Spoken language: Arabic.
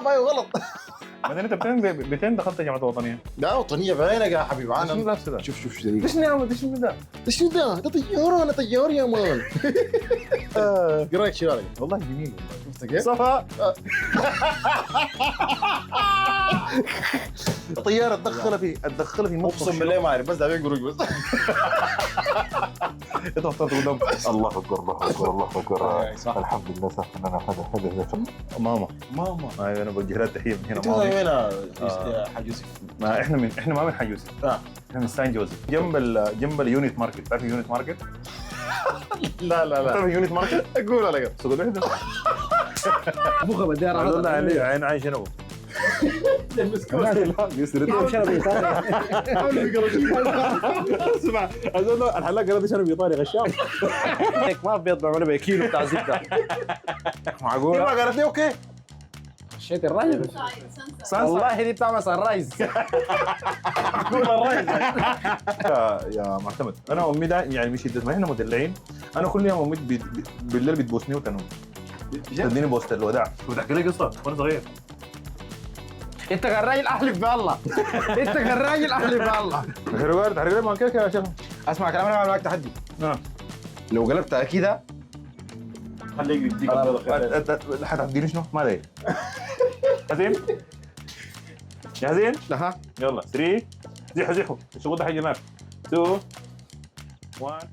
ايوه غلط. بعدين انت بتين دخلت الجامعه الوطنيه؟ لا وطنيه بعينك يا حبيبي شنو انا. لابس ده؟ شوف شريك. ايش نعمل ايش من ده؟ شنو ده طياره، انا طيار يا مان. ايه رايك شوارعك؟ والله جميل والله. شفت كيف؟ صفا طياره تدخلها في مطبخ. اقسم بالله ما اعرف، بس ده بيقرج بس. انت اخترت قدام. الله اكبر الله اكبر الله اكبر. صح. الحمد لله صح ان انا هذا ماما. ماما ايوه انا بوجه لها تحيه من هنا انت من ماما. وين يا حاج يوسف؟ ما احنا ما من حي يوسف. احنا من سان جوزيف جنب اليونت ماركت. تعرف اليونت ماركت؟ لا لا لا تعرف اليونت ماركت؟ اقول عليك سوق الوحده. ابوك بدير قال علي عين عين شنو؟ لا يسرد شنو بإيطاليا؟ اسمع اظن الحلاق قال شنو بايطالي غشام. ما بيطبع ولا بكيلو بتاع زبده. معقول؟ ما قالت لي اوكي. شيت الرايز صح والله دي بتعمل سرايز. يا معتمد انا امي ده يعني مش ما احنا مدلعين. انا كل يوم امي بالليل بتبوسني وتنوم تديني بوست الوداع وتحكي لي قصه وانا صغير. انت كان راجل احلف بالله. انت كان راجل احلف بالله. تحرق لي ما كده يا شيخ. اسمع كلام، انا معك تحدي. لو قلبتها كده خليك يديك هتديني شنو؟ ما ادري. جاهزين؟ جاهزين؟ اها يلا 3 زيحوا زيحوا الشغل ده حيجي هناك 2 1